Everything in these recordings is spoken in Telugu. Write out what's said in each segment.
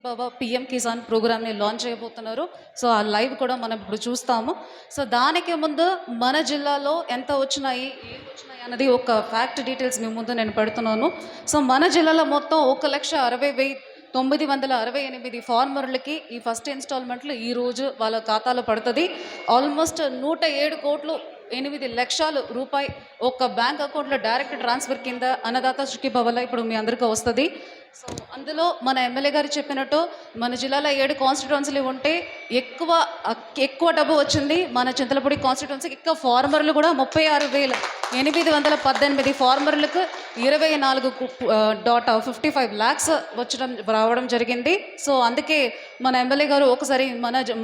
బాబా పిఎం కిసాన్ ప్రోగ్రామ్ని లాంచ్ చేయబోతున్నారు. సో ఆ లైవ్ కూడా మనం ఇప్పుడు చూస్తాము. సో దానికి ముందు మన జిల్లాలో ఎంత వచ్చినాయి, ఏం వచ్చినాయి అన్నది ఒక ఫ్యాక్ట్ డీటెయిల్స్ మీ ముందు నేను పెడుతున్నాను. సో మన జిల్లాలో మొత్తం 1,60,968 ఫార్మర్లకి ఈ ఫస్ట్ ఇన్స్టాల్మెంట్లు ఈరోజు వాళ్ళ ఖాతాలో పడుతుంది. ఆల్మోస్ట్ 107,8,00,000 రూపాయి ఒక బ్యాంక్ అకౌంట్లో డైరెక్ట్ ట్రాన్స్ఫర్ కింద అన్నదాత సుఖీభవలో ఇప్పుడు మీ అందరికీ వస్తుంది. సో అందులో మన ఎమ్మెల్యే గారు చెప్పినట్టు మన జిల్లాలో 7 కాన్స్టిట్యున్సీలు ఉంటే ఎక్కువ డబ్బు వచ్చింది మన చింతలపూడి కాన్స్టిట్యున్సీకి. ఇంకా ఫార్మర్లు కూడా 36,818 ఫార్మర్లకు 24.55 lakhs రావడం జరిగింది. సో అందుకే మన ఎమ్మెల్యే గారు ఒకసారి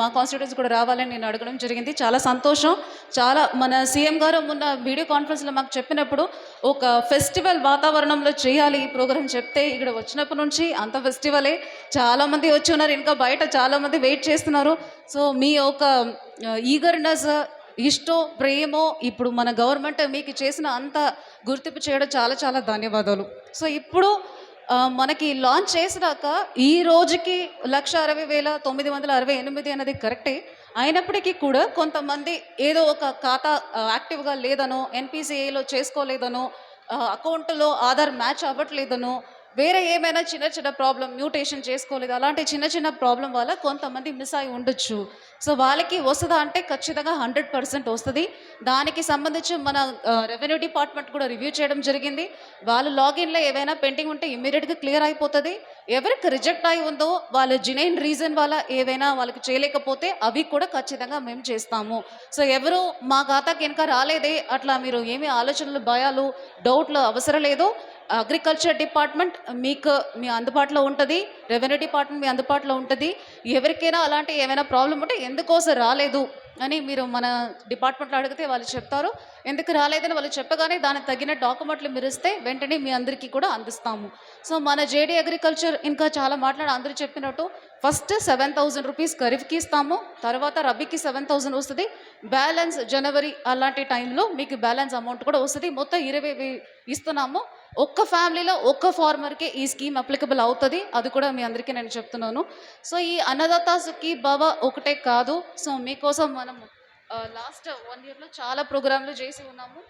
మా కాన్స్టిట్యున్సీ కూడా రావాలని నేను అడగడం జరిగింది. చాలా సంతోషం. చాలా మన సీఎం గారు మొన్న వీడియో కాన్ఫరెన్స్లో మాకు చెప్పినప్పుడు ఒక ఫెస్టివల్ వాతావరణంలో చేయాలి ఈ ప్రోగ్రాం చెప్తే ఇక్కడ వచ్చినప్పటి నుంచి అంత ఫెస్టివలే. చాలామంది వచ్చి ఉన్నారు, ఇంకా బయట చాలామంది వెయిట్ చేస్తున్నారు. సో మీ ఒక ఈగర్నెస్, ఇష్టం, ప్రేమో ఇప్పుడు మన గవర్నమెంట్ మీకు చేసిన అంత గుర్తింపు చేయడం చాలా చాలా ధన్యవాదాలు. సో ఇప్పుడు మనకి లాంచ్ చేసినాక ఈ రోజుకి 1,60,968 అనేది కరెక్టే. అయినప్పటికీ కూడా కొంతమంది ఏదో ఒక ఖాతా యాక్టివ్గా లేదనో, ఎన్పిసిఐలో చేసుకోలేదనో, అకౌంట్లో ఆధార్ మ్యాచ్ అవ్వట్లేదనో, వేరే ఏమైనా చిన్న చిన్న ప్రాబ్లం, మ్యూటేషన్ చేసుకోలేదు, అలాంటి చిన్న చిన్న ప్రాబ్లం వల్ల కొంతమంది మిస్ అయి ఉండొచ్చు. సో వాళ్ళకి వస్తుందా అంటే ఖచ్చితంగా 100% వస్తుంది. దానికి సంబంధించి మన రెవెన్యూ డిపార్ట్మెంట్ కూడా రివ్యూ చేయడం జరిగింది. వాళ్ళ లాగిన్లో ఏవైనా పెండింగ్ ఉంటే ఇమ్మీడియట్గా క్లియర్ అయిపోతుంది. ఎవరికి రిజెక్ట్ అయి ఉందో వాళ్ళ జెన్యూన్ రీజన్ వల్ల ఏవైనా వాళ్ళకి చేయలేకపోతే అవి కూడా ఖచ్చితంగా మేము చేస్తాము. సో ఎవరు మా ఖాతాకి ఇంకా రాలేదే అట్లా మీరు ఏమీ ఆలోచనలు, భయాలు, డౌట్లు అవసరం లేదు. అగ్రికల్చర్ డిపార్ట్మెంట్ మీ అందుబాటులో ఉంటుంది, రెవెన్యూ డిపార్ట్మెంట్ మీ అందుబాటులో ఉంటుంది. ఎవరికైనా అలాంటి ఏమైనా ప్రాబ్లం ఉంటే ఎందుకోసం రాలేదు అని మీరు మన డిపార్ట్మెంట్లో అడిగితే వాళ్ళు చెప్తారు. ఎందుకు రాలేదని వాళ్ళు చెప్పగానే దానికి తగిన డాక్యుమెంట్లు మీరు ఇస్తే వెంటనే మీ అందరికీ కూడా అందిస్తాము. సో మన జేడీ అగ్రికల్చర్ ఇంకా చాలా అందరూ చెప్పినట్టు ఫస్ట్ 7,000 రూపీస్ ఖరీఫ్కి ఇస్తాము, తర్వాత రబీకి 7,000 వస్తుంది. బ్యాలెన్స్ జనవరి అలాంటి టైంలో మీకు బ్యాలెన్స్ అమౌంట్ కూడా వస్తుంది. మొత్తం 20,000 ఇస్తున్నాము. ఒక్క ఫ్యామిలీలో ఒక్క ఫార్మర్కి ఈ స్కీమ్ అప్లికబుల్ అవుతుంది. అది కూడా మీ అందరికీ నేను చెప్తున్నాను. సో ఈ అన్నదాత సుఖీభవ ఒకటే కాదు, సో మీకోసం మనం లాస్ట్ 1 yearలో చాలా ప్రోగ్రాంలు చేసి ఉన్నాము.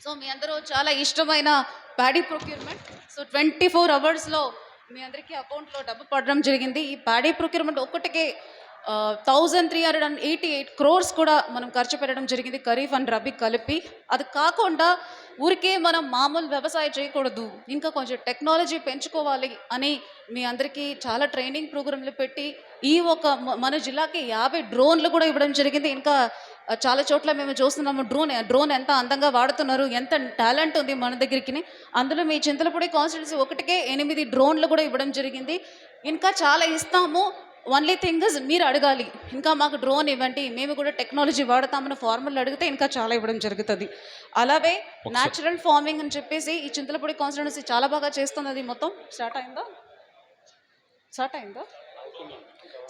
సో మీ అందరూ చాలా ఇష్టమైన ప్యాడీ ప్రొక్యూర్మెంట్, సో 24 hours మీ అందరికీ అకౌంట్లో డబ్బు పడడం జరిగింది. ఈ ప్యాడీ ప్రొక్యూర్మెంట్ ఒక్కటికే 1,388 crores కూడా మనం ఖర్చు పెట్టడం జరిగింది, ఖరీఫ్ అండ్ రబీ కలిపి. అది కాకుండా ఊరికే మనం మామూలు వ్యవసాయం చేయకూడదు, ఇంకా కొంచెం టెక్నాలజీ పెంచుకోవాలి అని మీ అందరికీ చాలా ట్రైనింగ్ ప్రోగ్రాంలు పెట్టి ఈ మన జిల్లాకి 50 డ్రోన్లు కూడా ఇవ్వడం జరిగింది. ఇంకా చాలా చోట్ల మేము చూస్తున్నాము డ్రోన్ ఎంత అందంగా వాడుతున్నారు, ఎంత టాలెంట్ ఉంది మన దగ్గరికి. అందులో మీ చింతలపూడి కాన్స్టిట్యున్సీ ఒకటికే 8 డ్రోన్లు కూడా ఇవ్వడం జరిగింది. ఇంకా చాలా ఇస్తాము. ఓన్లీ థింగ్ ఇస్ మీరు అడగాలి, ఇంకా మాకు డ్రోన్ ఇవ్వండి, మేము కూడా టెక్నాలజీ వాడతామని ఫార్మర్లు అడిగితే ఇంకా చాలా ఇవ్వడం జరుగుతుంది. అలాగే న్యాచురల్ ఫార్మింగ్ అని చెప్పేసి ఈ చింతలపూడి కాన్స్టిట్యున్సీ చాలా బాగా చేస్తున్నది. మొత్తం స్టార్ట్ అయిందా?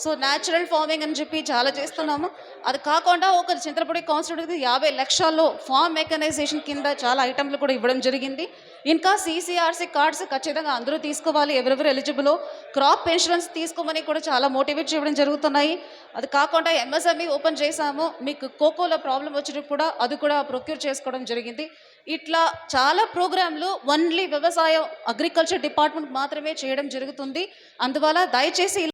సో న్యాచురల్ ఫార్మింగ్ అని చెప్పి చాలా చేస్తున్నాము. అది కాకుండా ఒక చింతలపూడి కాన్స్టిట్యూన్సీ 50 లక్షల్లో ఫార్మ్ మెకనైజేషన్ కింద చాలా ఐటమ్లు కూడా ఇవ్వడం జరిగింది. ఇంకా CCRC కార్డ్స్ ఖచ్చితంగా అందరూ తీసుకోవాలి, ఎవరెవరు ఎలిజిబుల్. క్రాప్ ఇన్సూరెన్స్ తీసుకోమని కూడా చాలా మోటివేట్ చేయడం జరుగుతున్నాయి. అది కాకుండా MSME ఓపెన్ చేశాము. మీకు కోకోలో ప్రాబ్లం వచ్చినప్పుడు కూడా అది కూడా ప్రొక్యూర్ చేసుకోవడం జరిగింది. ఇట్లా చాలా ప్రోగ్రాంలు ఓన్లీ వ్యవసాయం, అగ్రికల్చర్ డిపార్ట్మెంట్ మాత్రమే చేయడం జరుగుతుంది. అందువల్ల దయచేసి